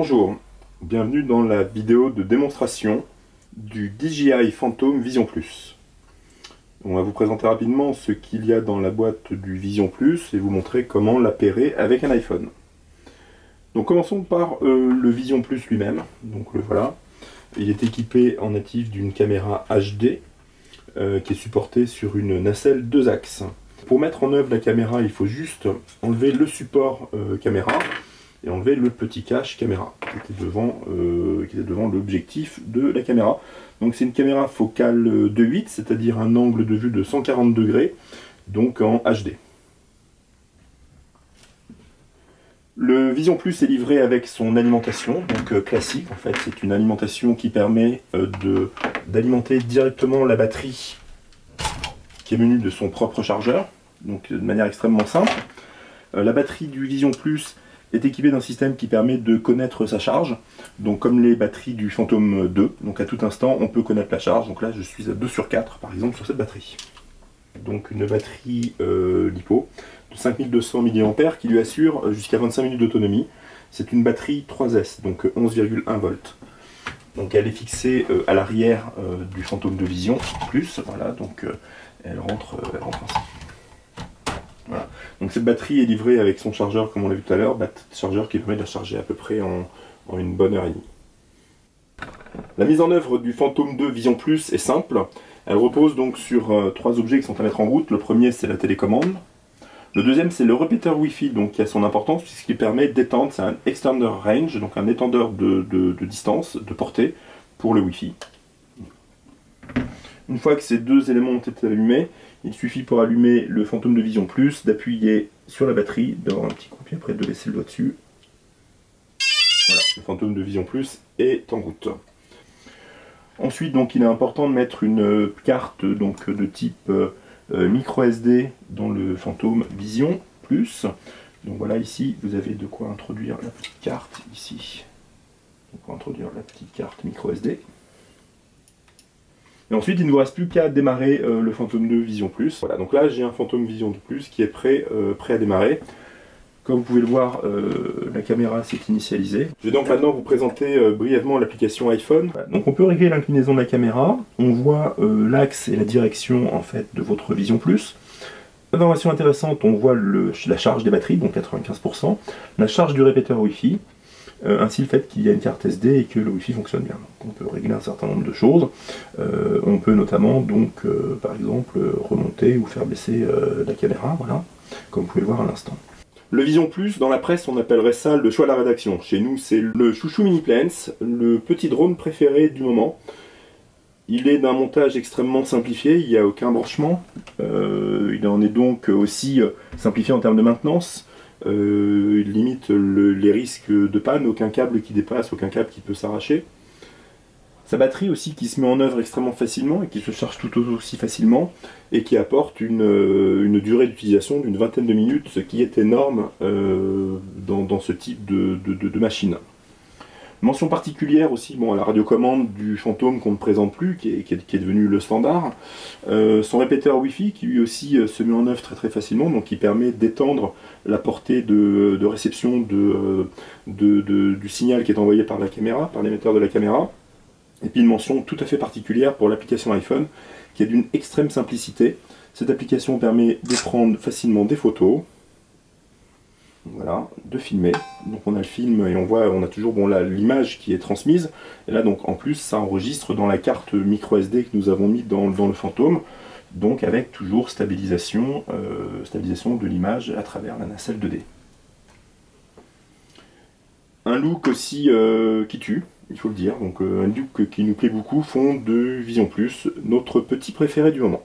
Bonjour, bienvenue dans la vidéo de démonstration du DJI Phantom Vision Plus. On va vous présenter rapidement ce qu'il y a dans la boîte du Vision Plus et vous montrer comment l'appairer avec un iPhone. Donc commençons par le Vision Plus lui-même. Donc le voilà. Il est équipé en natif d'une caméra HD qui est supportée sur une nacelle 2 axes. Pour mettre en œuvre la caméra, il faut juste enlever le support caméra et enlever le petit cache caméra qui était devant l'objectif de la caméra. Donc c'est une caméra focale 2.8, c'est-à-dire un angle de vue de 140 degrés, donc en HD. Le Vision Plus est livré avec son alimentation, donc classique en fait. C'est une alimentation qui permet d'alimenter directement la batterie qui est munie de son propre chargeur, donc de manière extrêmement simple. La batterie du Vision Plus est équipée d'un système qui permet de connaître sa charge, donc comme les batteries du Phantom 2, donc à tout instant on peut connaître la charge. Donc là je suis à 2/4 par exemple sur cette batterie. Donc une batterie LiPo de 5200 mAh qui lui assure jusqu'à 25 minutes d'autonomie. C'est une batterie 3S, donc 11,1 volts. Donc elle est fixée à l'arrière du Phantom de Vision Plus, voilà, donc elle rentre ainsi. Voilà. Donc cette batterie est livrée avec son chargeur comme on l'a vu tout à l'heure, chargeur qui permet de la charger à peu près en une bonne heure et demie. La mise en œuvre du Phantom 2 Vision Plus est simple. Elle repose donc sur trois objets qui sont à mettre en route. Le premier c'est la télécommande. Le deuxième c'est le répéteur Wi-Fi, donc qui a son importance puisqu'il permet d'étendre, c'est un extender range, donc un étendeur de distance, de portée pour le Wi-Fi. Une fois que ces deux éléments ont été allumés, il suffit pour allumer le Phantom de Vision Plus d'appuyer sur la batterie, d'avoir un petit coup, puis après de laisser le doigt dessus. Voilà, le Phantom de Vision Plus est en route. Ensuite, donc, il est important de mettre une carte donc, de type micro SD dans le Phantom Vision Plus. Donc voilà, ici, vous avez de quoi introduire la petite carte, ici. Donc, on va introduire la petite carte micro SD. Et ensuite, il ne vous reste plus qu'à démarrer le Phantom 2 Vision Plus. Voilà, donc là, j'ai un Phantom Vision Plus qui est prêt à démarrer. Comme vous pouvez le voir, la caméra s'est initialisée. Je vais donc maintenant vous présenter brièvement l'application iPhone. Voilà, donc on peut régler l'inclinaison de la caméra. On voit l'axe et la direction en fait de votre Vision Plus. Information intéressante, on voit la charge des batteries, donc 95%, la charge du répéteur Wi-Fi, ainsi le fait qu'il y a une carte SD et que le Wi-Fi fonctionne bien. Donc on peut régler un certain nombre de choses. On peut notamment donc par exemple remonter ou faire baisser la caméra, voilà, comme vous pouvez le voir à l'instant. Le Vision Plus, dans la presse, on appellerait ça le choix de la rédaction. Chez nous, c'est le chouchou mini planes, le petit drone préféré du moment. Il est d'un montage extrêmement simplifié, il n'y a aucun branchement. Il en est donc aussi simplifié en termes de maintenance. Il limite les risques de panne, aucun câble qui dépasse, aucun câble qui peut s'arracher. Sa batterie aussi qui se met en œuvre extrêmement facilement et qui se charge tout aussi facilement et qui apporte une durée d'utilisation d'une vingtaine de minutes, ce qui est énorme dans ce type de machine. Mention particulière aussi à la radiocommande du Phantom qu'on ne présente plus, qui est devenu le standard. Son répéteur Wi-Fi qui lui aussi se met en œuvre très facilement, donc qui permet d'étendre la portée de réception du signal qui est envoyé par la caméra, par l'émetteur de la caméra. Et puis une mention tout à fait particulière pour l'application iPhone, qui est d'une extrême simplicité. Cette application permet de prendre facilement des photos, voilà, de filmer. Donc on a le film et on a toujours l'image qui est transmise. Et là donc en plus ça enregistre dans la carte micro SD que nous avons mis dans le Phantom, donc avec toujours stabilisation de l'image à travers la nacelle 2D. Un look aussi qui tue. Il faut le dire, donc un look qui nous plaît beaucoup, fond de Vision Plus, notre petit préféré du moment.